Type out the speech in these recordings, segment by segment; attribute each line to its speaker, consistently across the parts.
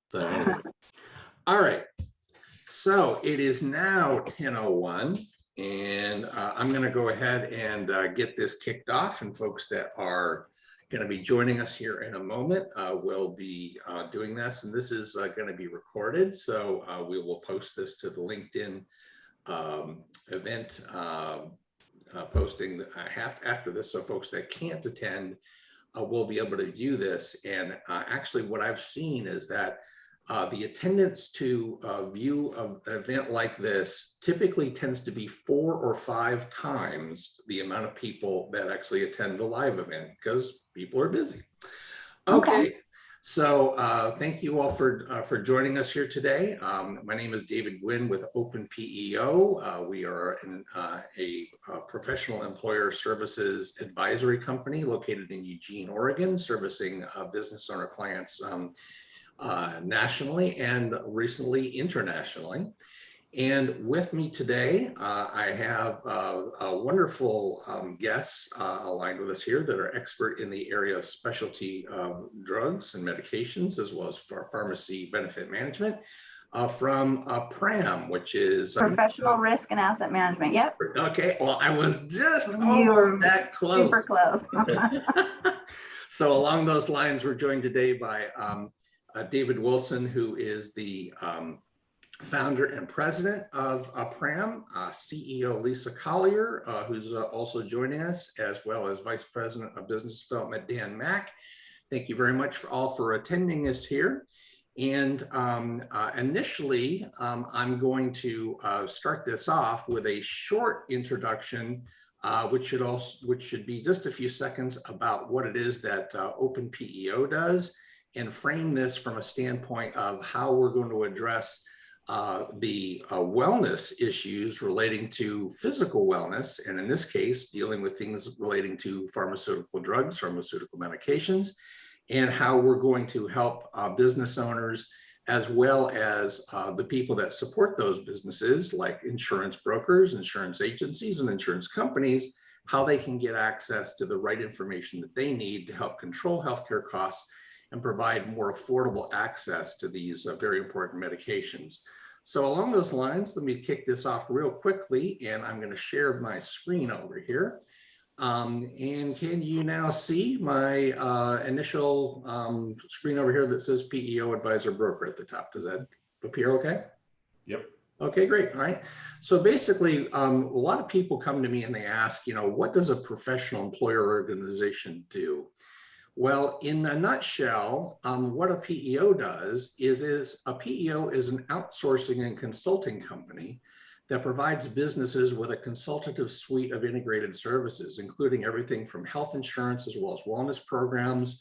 Speaker 1: So anyway. All right. So it is now 10:01, and I'm going to go ahead and get this kicked off. And folks that are going to be joining us here in a moment will be doing this. And this is going to be recorded. So we will post this to the LinkedIn event posting after this. So folks that can't attend will be able to view this. And actually what I've seen is that the attendance to view an event like this typically tends to be 4 or 5 times the amount of people that actually attend the live event because people are busy. Okay. So thank you all for joining us here today. My name is David Gwynn with Open PEO. We are a professional employer services advisory company located in Eugene, Oregon, servicing business owner clients nationally and recently internationally. And with me today, I have wonderful guests aligned with us here that are expert in the area of specialty drugs and medications, as well as pharmacy benefit management from PRAM, which is
Speaker 2: Professional Risk and Asset Management. Yep.
Speaker 1: Okay. Well, I was just almost that close.
Speaker 2: Super close.
Speaker 1: So along those lines, we're joined today by David Wilson, who is the founder and president of PRAM, CEO Lisa Collier, who's also joining us, as well as Vice President of Business Development, Dan Mack. Thank you very much for attending us here. And initially, I'm going to start this off with a short introduction, which should be just a few seconds about what it is that Open PEO does, and frame this from a standpoint of how we're going to address the wellness issues relating to physical wellness, and in this case, dealing with things relating to pharmaceutical drugs, pharmaceutical medications, and how we're going to help business owners as well as the people that support those businesses, like insurance brokers, insurance agencies, and insurance companies, how they can get access to the right information that they need to help control healthcare costs and provide more affordable access to these very important medications. So along those lines, let me kick this off real quickly, and I'm going to share my screen over here. And can you now see my initial screen over here that says PEO Advisor Broker at the top? Does that appear okay?
Speaker 3: Yep.
Speaker 1: Okay, great. All right. So basically, a lot of people come to me and they ask, what does a professional employer organization do? Well, in a nutshell, what a PEO does is a PEO is an outsourcing and consulting company that provides businesses with a consultative suite of integrated services, including everything from health insurance as well as wellness programs,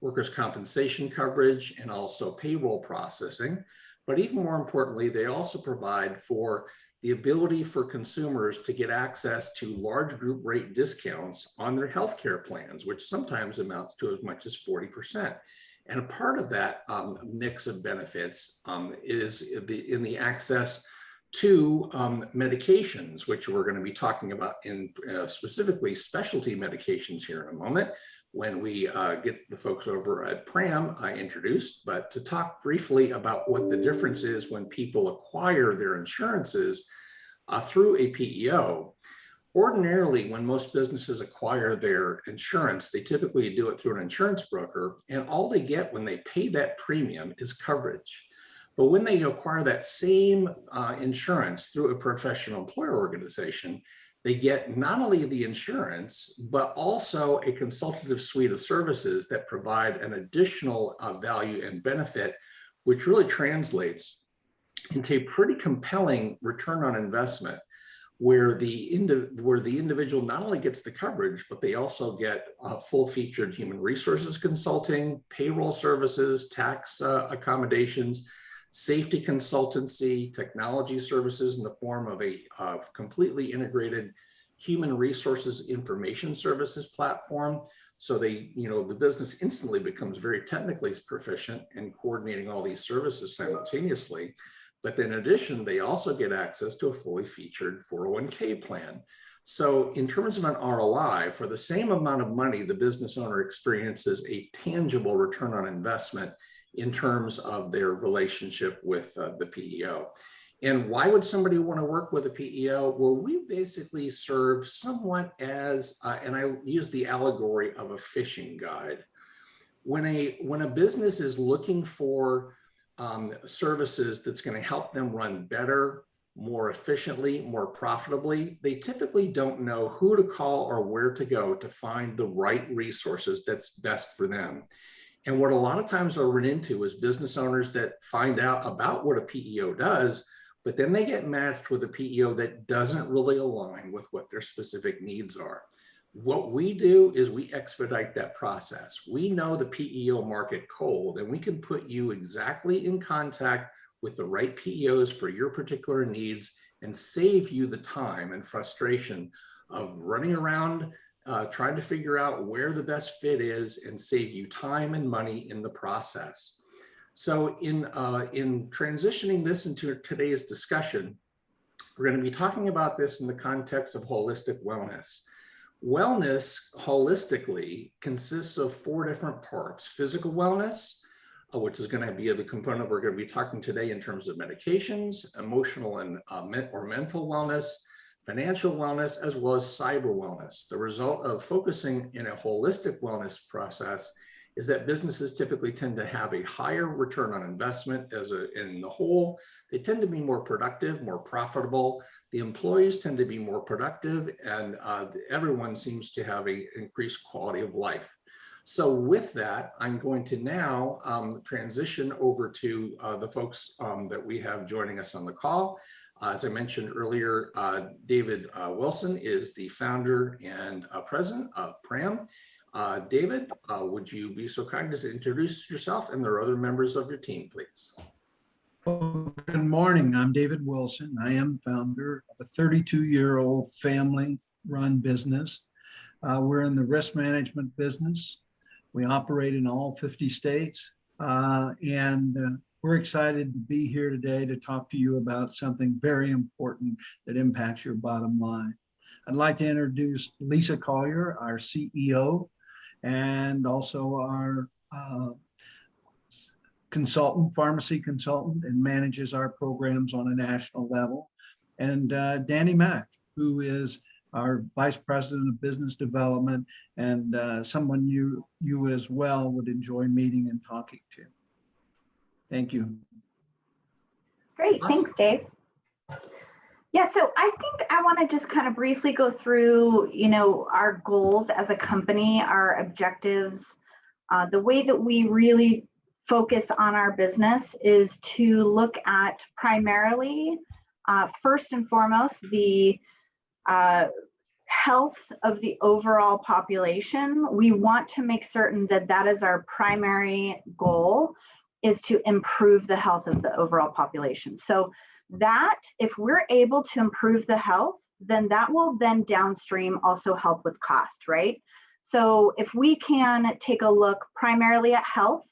Speaker 1: workers' compensation coverage, and also payroll processing. But even more importantly, they also provide for the ability for consumers to get access to large group rate discounts on their healthcare plans, which sometimes amounts to as much as 40%. And a part of that mix of benefits is in the access to medications, which we're going to be talking about in specifically specialty medications here in a moment when we get the folks over at PRAM introduced. But to talk briefly about what the difference is when people acquire their insurances through a PEO. Ordinarily, when most businesses acquire their insurance, they typically do it through an insurance broker, and all they get when they pay that premium is coverage. But when they acquire that same insurance through a professional employer organization, they get not only the insurance, but also a consultative suite of services that provide an additional value and benefit, which really translates into a pretty compelling return on investment, where the individual not only gets the coverage, but they also get full-featured human resources consulting, payroll services, tax accommodations, safety consultancy, technology services in the form of a completely integrated human resources information services platform. So the business instantly becomes very technically proficient in coordinating all these services simultaneously. But then in addition, they also get access to a fully featured 401k plan. So in terms of an ROI, for the same amount of money, the business owner experiences a tangible return on investment in terms of their relationship with the PEO. And why would somebody want to work with a PEO? Well, we basically serve somewhat as, and I use the allegory of a fishing guide. When a business is looking for services that's going to help them run better, more efficiently, more profitably, they typically don't know who to call or where to go to find the right resources that's best for them. And what a lot of times I'll run into is business owners that find out about what a PEO does, but then they get matched with a PEO that doesn't really align with what their specific needs are. What we do is we expedite that process. We know the PEO market cold, and we can put you exactly in contact with the right PEOs for your particular needs and save you the time and frustration of running around trying to figure out where the best fit is, and save you time and money in the process. So in transitioning this into today's discussion, we're going to be talking about this in the context of holistic wellness. Wellness holistically consists of 4 different parts: physical wellness, which is going to be the component we're going to be talking today in terms of medications, emotional and or mental wellness, financial wellness, as well as cyber wellness. The result of focusing in a holistic wellness process is that businesses typically tend to have a higher return on investment in the whole. They tend to be more productive, more profitable. The employees tend to be more productive, and everyone seems to have an increased quality of life. So with that, I'm going to now transition over to the folks that we have joining us on the call. As I mentioned earlier, David Wilson is the founder and president of PRAM. David, would you be so kind as to introduce yourself and the other members of your team, please?
Speaker 3: Well, good morning. I'm David Wilson. I am founder of a 32-year-old family-run business. We're in the risk management business. We operate in all 50 states, and we're excited to be here today to talk to you about something very important that impacts your bottom line. I'd like to introduce Lisa Collier, our CEO, and also our consultant, pharmacy consultant, and manages our programs on a national level. And Danny Mack, who is our Vice President of Business Development, and someone you as well would enjoy meeting and talking to. Thank you.
Speaker 2: Great, thanks, Dave. Yeah, so I think I want to just kind of briefly go through, our goals as a company, our objectives. The way that we really focus on our business is to look at primarily, first and foremost, the health of the overall population. We want to make certain that that is our primary goal, is to improve the health of the overall population. So that if we're able to improve the health, then that will then downstream also help with cost, right? So if we can take a look primarily at health,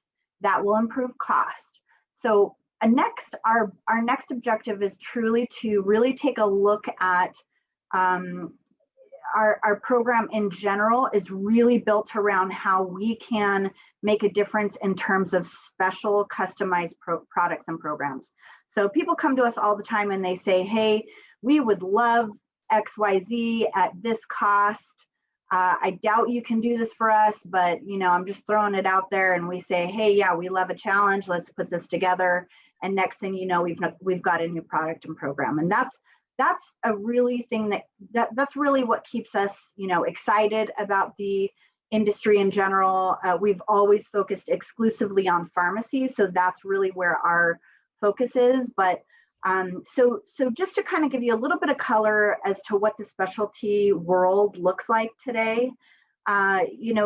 Speaker 2: that will improve cost. So our next objective is truly to really take a look at our program in general is really built around how we can make a difference in terms of special customized products and programs. So people come to us all the time and they say, hey, we would love XYZ at this cost. I doubt you can do this for us, but I'm just throwing it out there. And we say, hey, yeah, we love a challenge. Let's put this together. And next thing you know, we've got a new product and program. And that's a really thing that's really what keeps us, excited about the industry in general. We've always focused exclusively on pharmacy, so that's really where our focus is. But so just to kind of give you a little bit of color as to what the specialty world looks like today,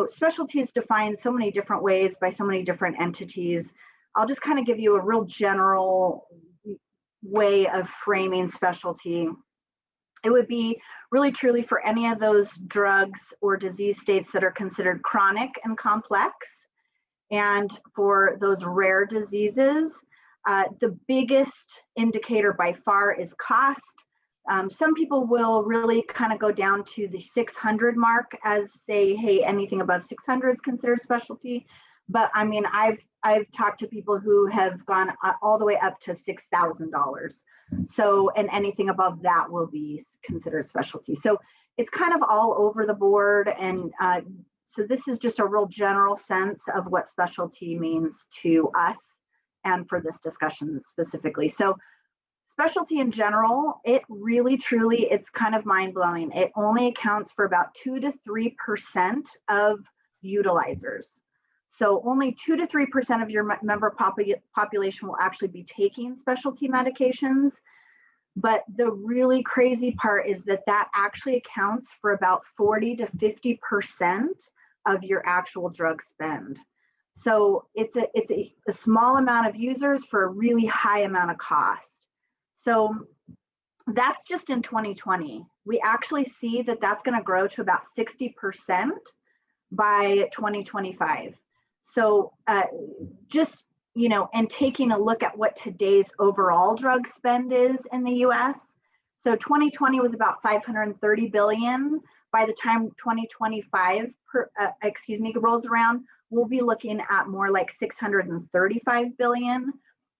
Speaker 2: specialty is defined so many different ways by so many different entities. I'll just kind of give you a real general way of framing specialty. It would be really truly for any of those drugs or disease states that are considered chronic and complex. And for those rare diseases, the biggest indicator by far is cost. Some people will really kind of go down to the 600 mark as say, hey, anything above 600 is considered specialty. But I mean, I've talked to people who have gone all the way up to $6,000. So, and anything above that will be considered specialty. So it's kind of all over the board. And so this is just a real general sense of what specialty means to us and for this discussion specifically. So specialty in general, it really, truly, it's kind of mind blowing. It only accounts for about 2 to 3% of utilizers. So only 2 to 3% of your member population will actually be taking specialty medications. But the really crazy part is that that actually accounts for about 40 to 50% of your actual drug spend. So it's a small amount of users for a really high amount of cost. So that's just in 2020. We actually see that that's going to grow to about 60% by 2025. So just, you know, and taking a look at what today's overall drug spend is in the US. So 2020 was about 530 billion. By the time 2025 rolls around, we'll be looking at more like 635 billion,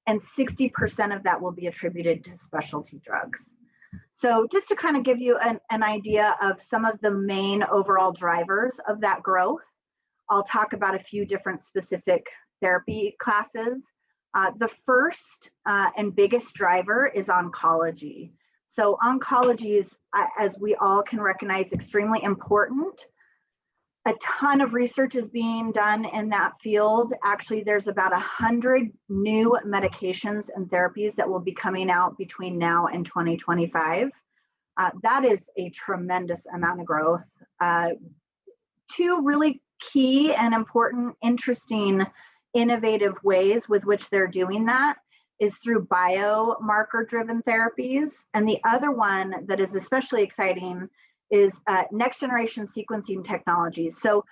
Speaker 2: and 60% of that will be attributed to specialty drugs. So just to kind of give you an idea of some of the main overall drivers of that growth, I'll talk about a few different specific therapy classes. The first and biggest driver is oncology. So oncology is, as we all can recognize, extremely important. A ton of research is being done in that field. Actually, there's about 100 new medications and therapies that will be coming out between now and 2025. That is a tremendous amount of growth. Two really key and important, interesting, innovative ways with which they're doing that is through biomarker-driven therapies. And the other one that is especially exciting is next-generation sequencing technologies. So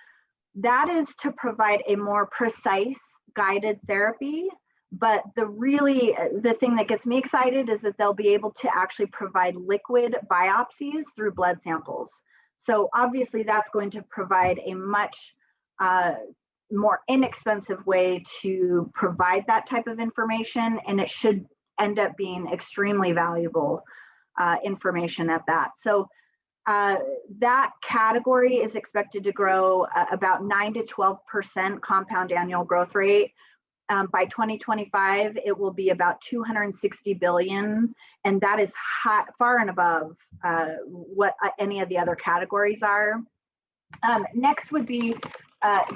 Speaker 2: that is to provide a more precise guided therapy. But the thing that gets me excited is that they'll be able to actually provide liquid biopsies through blood samples. So obviously that's going to provide a much more inexpensive way to provide that type of information, and it should end up being extremely valuable information at that. So that category is expected to grow about 9 to 12% compound annual growth rate. By 2025, it will be about 260 billion, and that is far and above what any of the other categories are. Next would be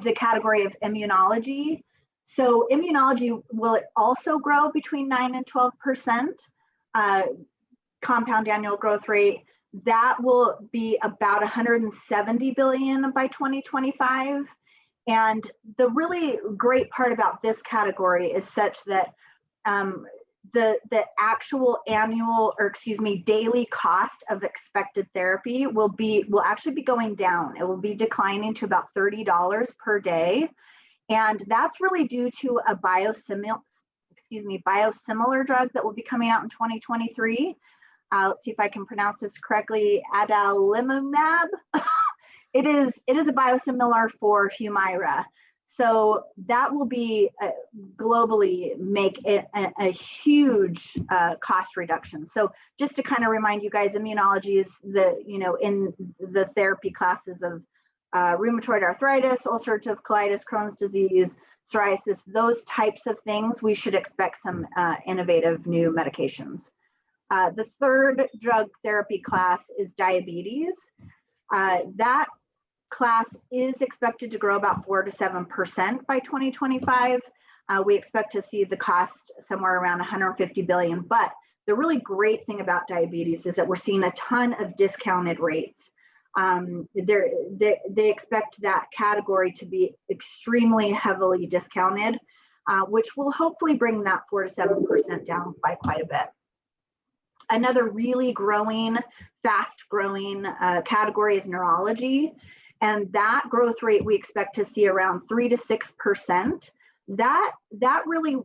Speaker 2: the category of immunology. So immunology will also grow between 9 and 12% compound annual growth rate. That will be about 170 billion by 2025. And the really great part about this category is such that the actual annual, or daily cost of expected therapy will actually be going down. It will be declining to about $30 per day. And that's really due to a biosimilar drug that will be coming out in 2023. Let's see if I can pronounce this correctly, adalimumab. It is a biosimilar for Humira. So that will be globally make it a huge cost reduction. So just to kind of remind you guys, immunology is in the therapy classes of rheumatoid arthritis, ulcerative colitis, Crohn's disease, psoriasis, those types of things. We should expect some innovative new medications. The third drug therapy class is diabetes. That class is expected to grow about 4 to 7% by 2025. We expect to see the cost somewhere around 150 billion. But the really great thing about diabetes is that we're seeing a ton of discounted rates. They expect that category to be extremely heavily discounted, which will hopefully bring that 4 to 7% down by quite a bit. Another really fast growing category is neurology. And that growth rate we expect to see around 3 to 6%. That really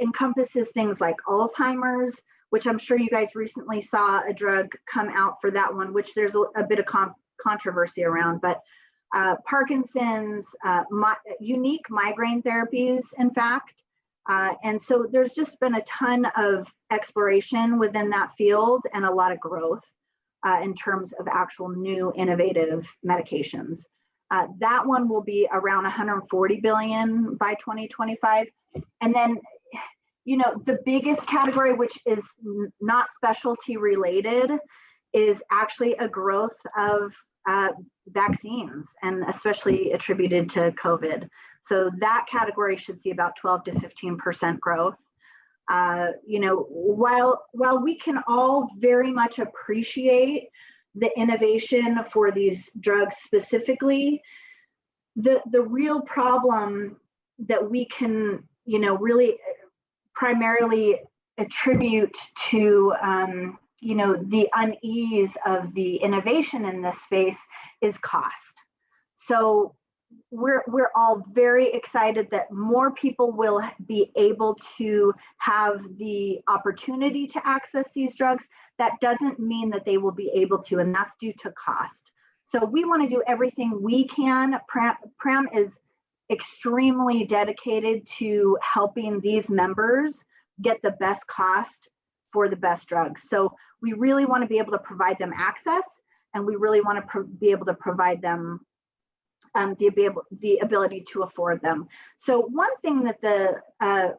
Speaker 2: encompasses things like Alzheimer's, which I'm sure you guys recently saw a drug come out for that one, which there's a bit of controversy around. But Parkinson's, unique migraine therapies, in fact. And so there's just been a ton of exploration within that field and a lot of growth in terms of actual new innovative medications. That one will be around 140 billion by 2025. And then, the biggest category, which is not specialty related, is actually a growth of vaccines, and especially attributed to COVID. So that category should see about 12 to 15% growth. While we can all very much appreciate the innovation for these drugs specifically, the real problem that we can, really primarily attribute to the unease of the innovation in this space is cost. So we're all very excited that more people will be able to have the opportunity to access these drugs. That doesn't mean that they will be able to, and that's due to cost. So we want to do everything we can. PRAM is extremely dedicated to helping these members get the best cost for the best drugs. So we really want to be able to provide them access, and we really want to be able to provide them the ability to afford them. So one thing that the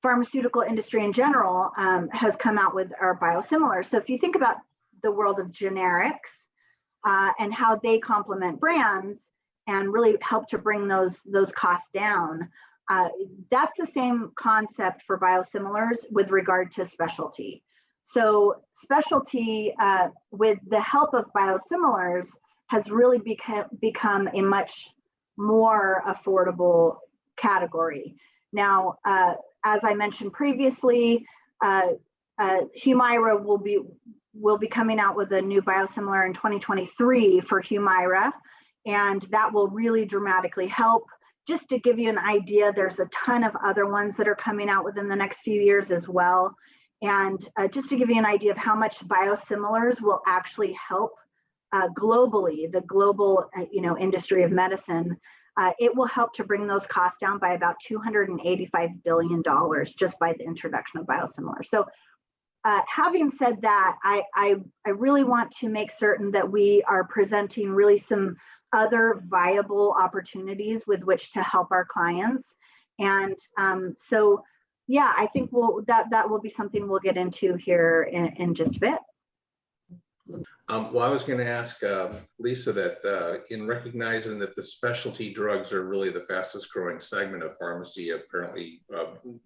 Speaker 2: pharmaceutical industry in general has come out with are biosimilars. So if you think about the world of generics and how they complement brands and really help to bring those costs down, that's the same concept for biosimilars with regard to specialty. So specialty, with the help of biosimilars, has really become a much more affordable category. Now, as I mentioned previously, Humira will be coming out with a new biosimilar in 2023 for Humira, and that will really dramatically help. Just to give you an idea, there's a ton of other ones that are coming out within the next few years as well. And just to give you an idea of how much biosimilars will actually help globally, the global industry of medicine, it will help to bring those costs down by about $285 billion just by the introduction of biosimilars. So having said that, I really want to make certain that we are presenting really some other viable opportunities with which to help our clients. And so, yeah, I think that will be something we'll get into here in just a bit.
Speaker 1: Well, I was going to ask Lisa that in recognizing that the specialty drugs are really the fastest growing segment of pharmacy, apparently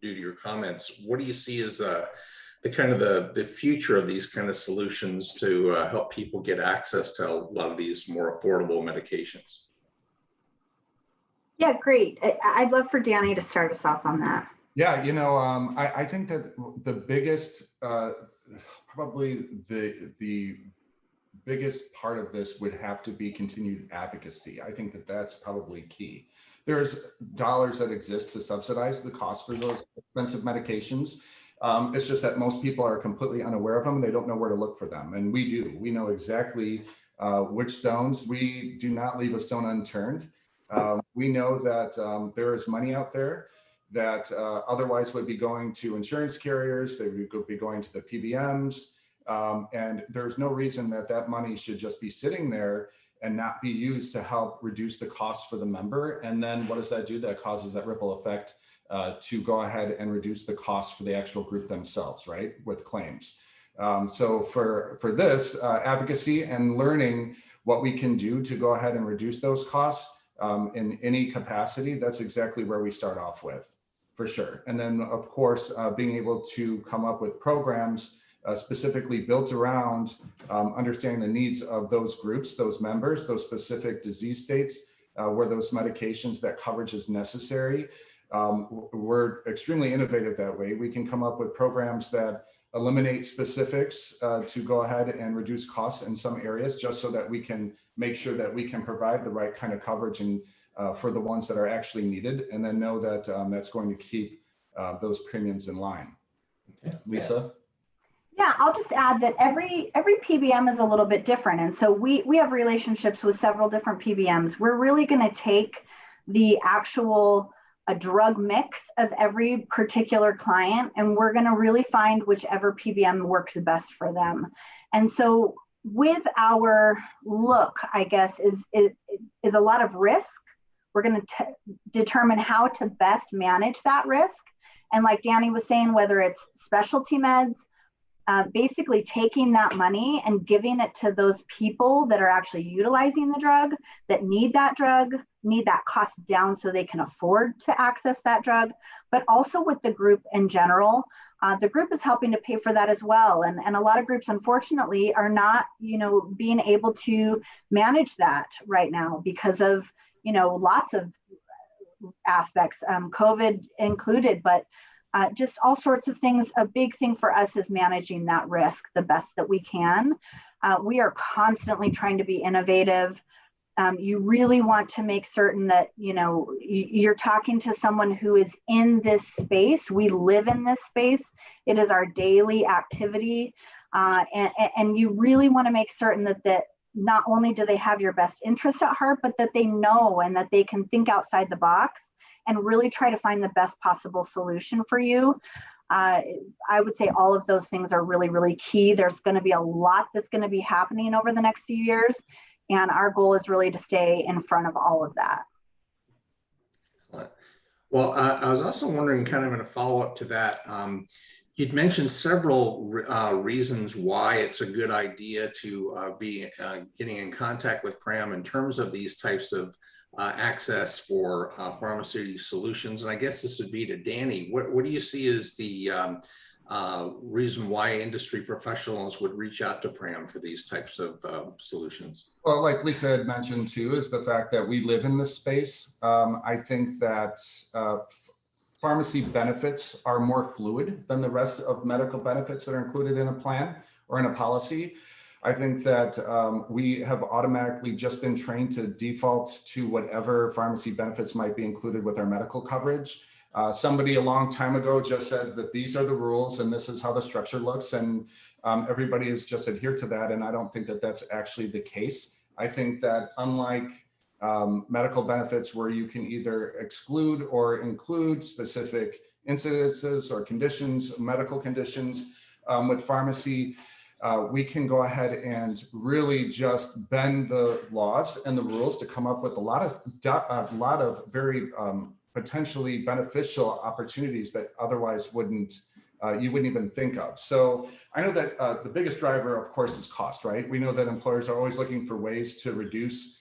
Speaker 1: due to your comments, what do you see as the future of these kind of solutions to help people get access to a lot of these more affordable medications?
Speaker 2: Yeah, great. I'd love for Danny to start us off on that.
Speaker 4: Yeah, I think that the biggest, probably the biggest part of this would have to be continued advocacy. I think that that's probably key. There's dollars that exist to subsidize the cost for those expensive medications. It's just that most people are completely unaware of them. They don't know where to look for them. And we do. We know exactly which stones. We do not leave a stone unturned. We know that there is money out there that otherwise would be going to insurance carriers. They would be going to the PBMs. And there's no reason that money should just be sitting there and not be used to help reduce the cost for the member. And then what does that do? That causes that ripple effect to go ahead and reduce the cost for the actual group themselves, right, with claims. So for this, advocacy and learning what we can do to go ahead and reduce those costs in any capacity, that's exactly where we start off with, for sure. And then, of course, being able to come up with programs specifically built around understanding the needs of those groups, those members, those specific disease states where those medications, that coverage is necessary. We're extremely innovative that way. We can come up with programs that eliminate specifics to go ahead and reduce costs in some areas, just so that we can make sure that we can provide the right kind of coverage and for the ones that are actually needed, and then know that that's going to keep those premiums in line.
Speaker 1: Okay.
Speaker 4: Lisa?
Speaker 2: Yeah, I'll just add that every PBM is a little bit different. And so we have relationships with several different PBMs. We're really going to take the actual a drug mix of every particular client, and we're going to really find whichever PBM works best for them. And so with our look, I guess, is a lot of risk. We're going to determine how to best manage that risk. And like Danny was saying, whether it's specialty meds, basically taking that money and giving it to those people that are actually utilizing the drug, that need that drug, need that cost down so they can afford to access that drug, but also with the group in general. The group is helping to pay for that as well. And a lot of groups, unfortunately, are not, being able to manage that right now because of, lots of aspects, COVID included, but just all sorts of things. A big thing for us is managing that risk the best that we can. We are constantly trying to be innovative. You really want to make certain that, you're talking to someone who is in this space. We live in this space. It is our daily activity. And you really want to make certain that not only do they have your best interest at heart, but that they know and that they can think outside the box and really try to find the best possible solution for you. I would say all of those things are really, really key. There's going to be a lot that's going to be happening over the next few years. And our goal is really to stay in front of all of that.
Speaker 1: Well, I was also wondering, kind of in a follow-up to that, you'd mentioned several reasons why it's a good idea to be getting in contact with PRAM in terms of these types of access for pharmaceutical solutions. And I guess this would be to Danny. What do you see as the reason why industry professionals would reach out to PRAM for these types of solutions?
Speaker 4: Well, like Lisa had mentioned too, is the fact that we live in this space. I think that pharmacy benefits are more fluid than the rest of medical benefits that are included in a plan or in a policy. I think that we have automatically just been trained to default to whatever pharmacy benefits might be included with our medical coverage. Somebody a long time ago just said that these are the rules and this is how the structure looks, and everybody has just adhered to that. And I don't think that that's actually the case. I think that unlike medical benefits where you can either exclude or include specific incidences or conditions, medical conditions, with pharmacy, we can go ahead and really just bend the laws and the rules to come up with a lot of very potentially beneficial opportunities that otherwise you wouldn't even think of. So I know that the biggest driver, of course, is cost, right? We know that employers are always looking for ways to reduce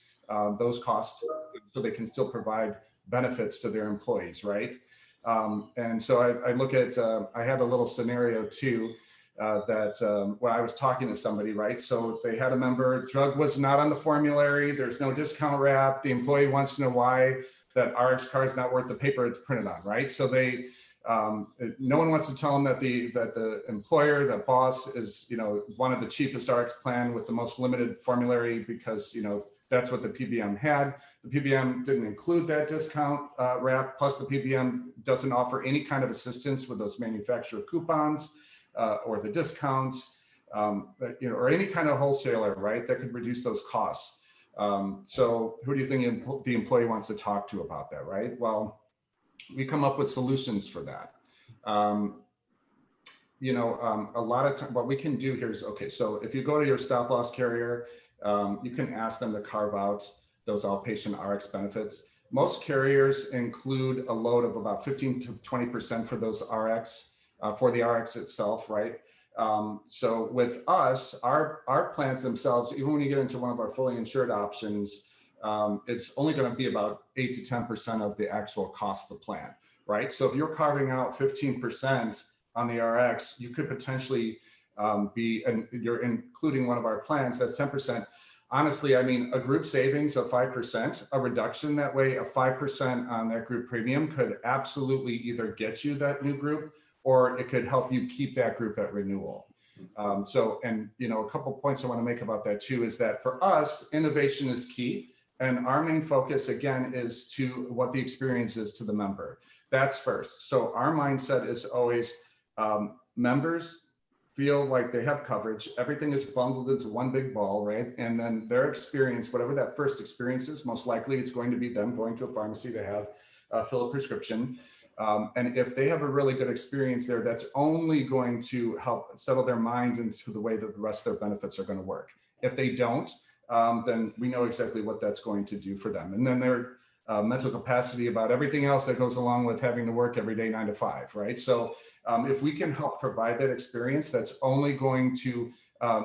Speaker 4: those costs so they can still provide benefits to their employees, right? And so I look at, I had a little scenario too, when I was talking to somebody, right? So they had a member, drug was not on the formulary, there's no discount wrap, the employee wants to know why that RX card is not worth the paper it's printed on, right? So no one wants to tell them that the employer, the boss is, one of the cheapest RX plan with the most limited formulary because, that's what the PBM had. The PBM didn't include that discount wrap, plus the PBM doesn't offer any kind of assistance with those manufacturer coupons or the discounts, or any kind of wholesaler, right, that could reduce those costs. So who do you think the employee wants to talk to about that, right? Well, we come up with solutions for that. A lot of time, what we can do here is, okay, so if you go to your stop loss carrier, you can ask them to carve out those outpatient RX benefits. Most carriers include a load of about 15 to 20% for those RX, for the RX itself, right? So with us, our plans themselves, even when you get into one of our fully insured options, it's only going to be about 8 to 10% of the actual cost of the plan, right? So if you're carving out 15% on the RX, you could potentially and you're including one of our plans, that's 10%. Honestly, I mean, a group savings of 5%, a reduction that way of 5% on that group premium could absolutely either get you that new group, or it could help you keep that group at renewal. A couple points I want to make about that too is that for us, innovation is key. And our main focus, again, is to what the experience is to the member. That's first. So our mindset is always members, feel like they have coverage. Everything is bundled into one big ball, right? And then their experience, whatever that first experience is, most likely it's going to be them going to a pharmacy to have fill a prescription. And if they have a really good experience there, that's only going to help settle their mind into the way that the rest of their benefits are going to work. If they don't, then we know exactly what that's going to do for them. And then their mental capacity about everything else that goes along with having to work every day 9 to 5, right? So if we can help provide that experience, that's only going to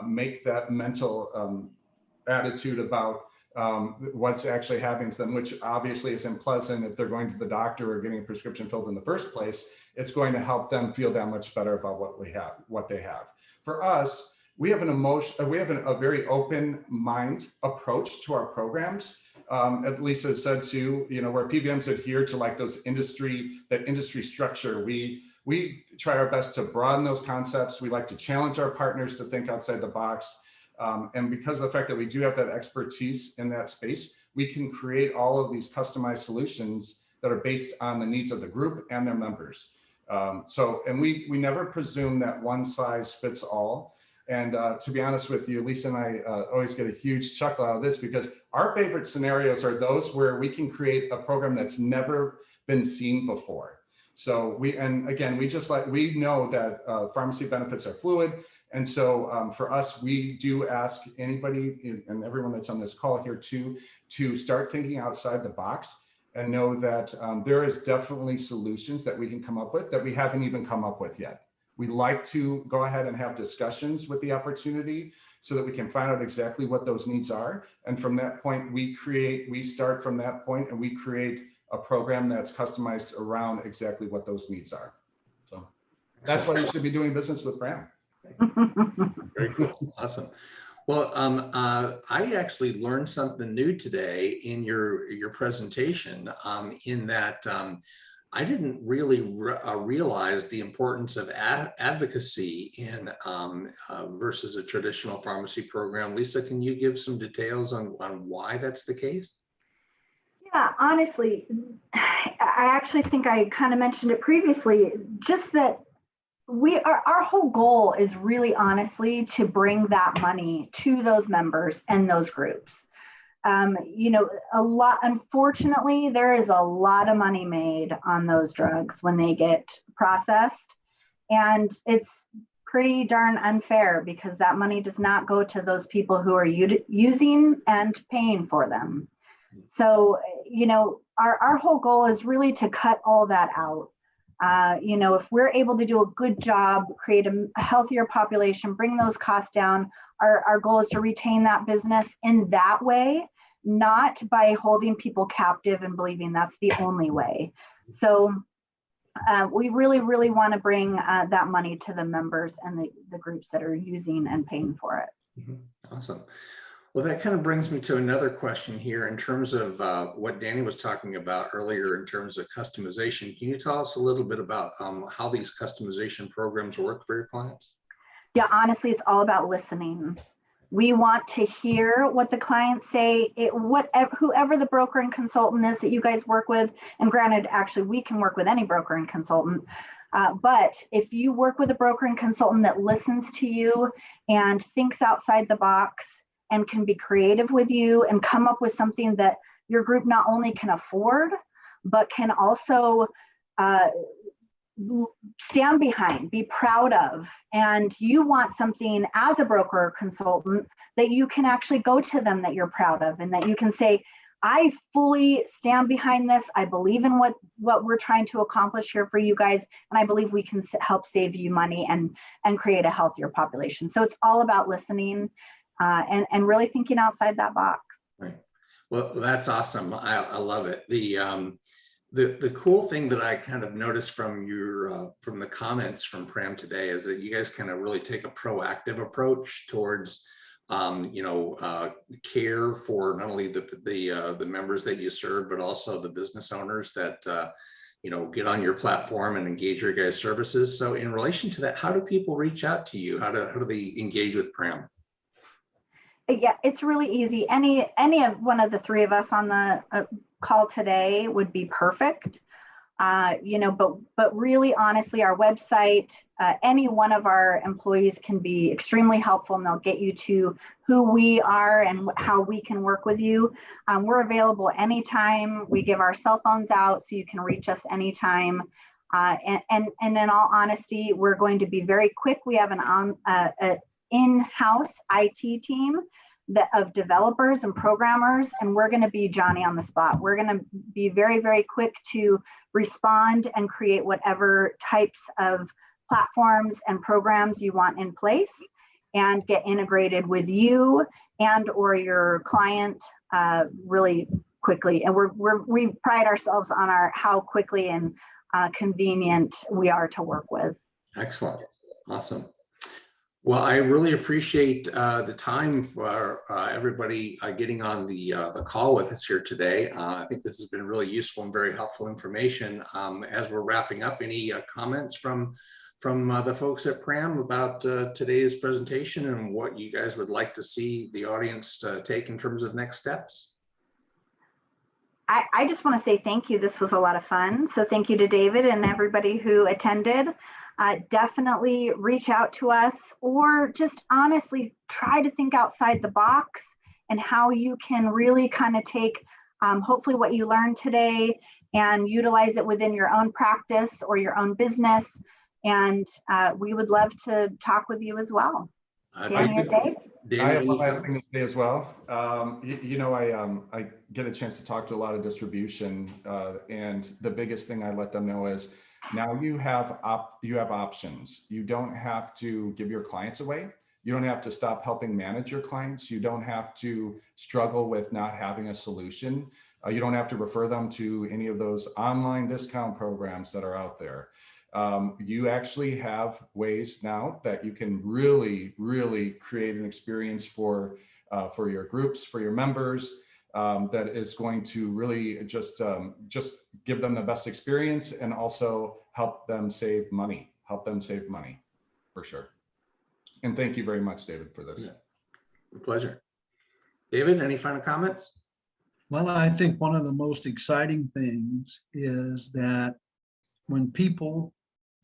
Speaker 4: make that mental attitude about what's actually happening to them, which obviously isn't pleasant if they're going to the doctor or getting a prescription filled in the first place. It's going to help them feel that much better about what they have. For us, we have a very open mind approach to our programs. At least as said to, where PBMs adhere to like that industry structure, we try our best to broaden those concepts. We like to challenge our partners to think outside the box. And because of the fact that we do have that expertise in that space, we can create all of these customized solutions that are based on the needs of the group and their members. And we never presume that one size fits all. And to be honest with you, Lisa and I always get a huge chuckle out of this because our favorite scenarios are those where we can create a program that's never been seen before. So we know that pharmacy benefits are fluid. And so for us, we do ask anybody and everyone that's on this call here to start thinking outside the box and know that there is definitely solutions that we can come up with that we haven't even come up with yet. We like to go ahead and have discussions with the opportunity so that we can find out exactly what those needs are. And from that point, we start from that point and we create a program that's customized around exactly what those needs are. So that's why you should be doing business with PRAM.
Speaker 1: Very cool. Awesome. Well, I actually learned something new today in your presentation in that I didn't really realize the importance of advocacy in versus a traditional pharmacy program. Lisa, can you give some details on why that's the case?
Speaker 2: Yeah, honestly, I actually think I kind of mentioned it previously, just that our whole goal is really honestly to bring that money to those members and those groups. Unfortunately, there is a lot of money made on those drugs when they get processed. And it's pretty darn unfair because that money does not go to those people who are using and paying for them. So, our whole goal is really to cut all that out. If we're able to do a good job, create a healthier population, bring those costs down, our goal is to retain that business in that way, not by holding people captive and believing that's the only way. So we really, really want to bring that money to the members and the groups that are using and paying for it.
Speaker 1: Mm-hmm. Awesome. Well, that kind of brings me to another question here in terms of what Danny was talking about earlier in terms of customization. Can you tell us a little bit about how these customization programs work for your clients? Yeah,
Speaker 2: honestly, it's all about listening. We want to hear what the clients say, whoever the broker and consultant is that you guys work with. And granted, actually, we can work with any broker and consultant. But if you work with a broker and consultant that listens to you and thinks outside the box and can be creative with you and come up with something that your group not only can afford, but can also stand behind, be proud of, and you want something as a broker or consultant that you can actually go to them that you're proud of and that you can say, I fully stand behind this. I believe in what we're trying to accomplish here for you guys. And I believe we can help save you money and create a healthier population. So it's all about listening and really thinking outside that box.
Speaker 1: Right. Well, that's awesome. I love it. The cool thing that I kind of noticed from from the comments from PRAM today is that you guys kind of really take a proactive approach towards care for not only the members that you serve, but also the business owners that get on your platform and engage your guys' services. So in relation to that, how do people reach out to you? How do they engage with PRAM?
Speaker 2: Yeah, it's really easy. Any of one of the three of us on the call today would be perfect. You know, but really honestly, our website, any one of our employees can be extremely helpful, and they'll get you to who we are and how we can work with you. We're available anytime. We give our cell phones out so you can reach us anytime. And in all honesty, we're going to be very quick. We have an in-house IT team of developers and programmers, and we're going to be Johnny on the spot. We're going to be very, very quick to respond and create whatever types of platforms and programs you want in place and get integrated with you and or your client really quickly. And we pride ourselves on how quickly and convenient we are to work with.
Speaker 1: Excellent. Awesome. Well, I really appreciate the time for everybody getting on the call with us here today. I think this has been really useful and very helpful information. As we're wrapping up, any comments from the folks at PRAM about today's presentation and what you guys would like to see the audience take in terms of next steps?
Speaker 2: I just want to say thank you. This was a lot of fun. So thank you to David and everybody who attended. Definitely reach out to us, or just honestly try to think outside the box and how you can really kind of take hopefully what you learned today and utilize it within your own practice or your own business. And we would love to talk with you as well. Danny or Dave?
Speaker 4: I have one last thing to say as well. You know, I get a chance to talk to a lot of distribution, and the biggest thing I let them know is now you have options. You don't have to give your clients away. You don't have to stop helping manage your clients. You don't have to struggle with not having a solution. You don't have to refer them to any of those online discount programs that are out there. You actually have ways now that you can really, really create an experience for your groups, for your members, that is going to really just give them the best experience and also help them save money, for sure. And thank you very much, David, for this.
Speaker 1: Yeah. Pleasure. David, any final comments?
Speaker 3: Well, I think one of the most exciting things is that when people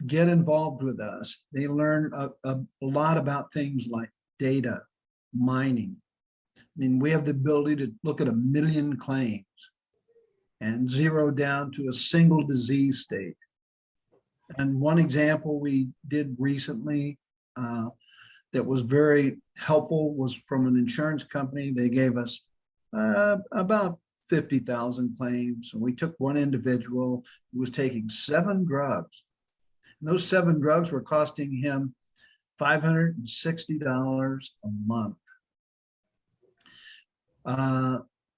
Speaker 3: get involved with us, they learn a lot about things like data mining. I mean, we have the ability to look at 1 million claims and zero down to a single disease state. And one example we did recently that was very helpful was from an insurance company. They gave us about 50,000 claims. And we took one individual who was taking 7 drugs. And those 7 drugs were costing him $560 a month.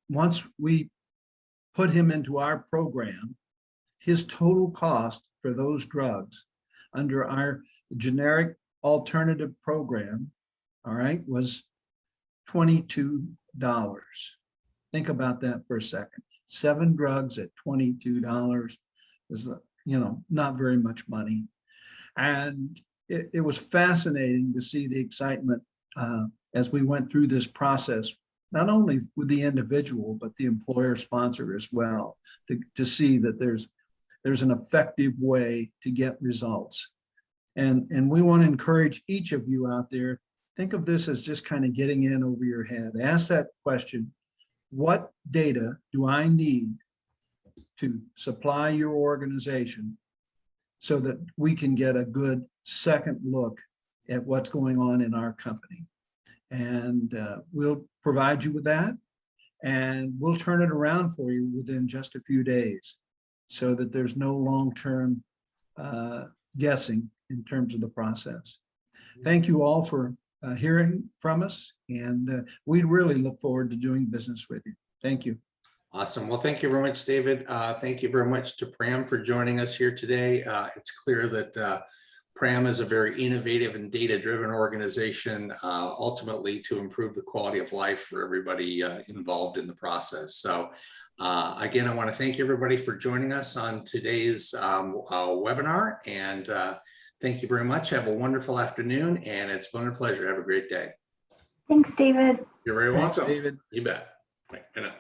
Speaker 3: Once we put him into our program, his total cost for those drugs under our generic alternative program, all right, was $22. Think about that for a second. 7 drugs at $22 is, you know, not very much money. And it was fascinating to see the excitement as we went through this process, not only with the individual, but the employer sponsor as well, to see that there's an effective way to get results. And we want to encourage each of you out there, think of this as just kind of getting in over your head. Ask that question, what data do I need to supply your organization so that we can get a good second look at what's going on in our company? And we'll provide you with that, and we'll turn it around for you within just a few days so that there's no long-term guessing in terms of the process. Thank you all for hearing from us, and we really look forward to doing business with you. Thank you.
Speaker 1: Awesome. Well, thank you very much, David. Thank you very much to PRAM for joining us here today. It's clear that PRAM is a very innovative and data-driven organization, ultimately to improve the quality of life for everybody involved in the process. So again, I want to thank everybody for joining us on today's webinar, and thank you very much. Have a wonderful afternoon, and it's been a pleasure. Have a great day.
Speaker 2: Thanks, David.
Speaker 1: You're very welcome.
Speaker 3: Thanks, David.
Speaker 1: You bet. Right, good night.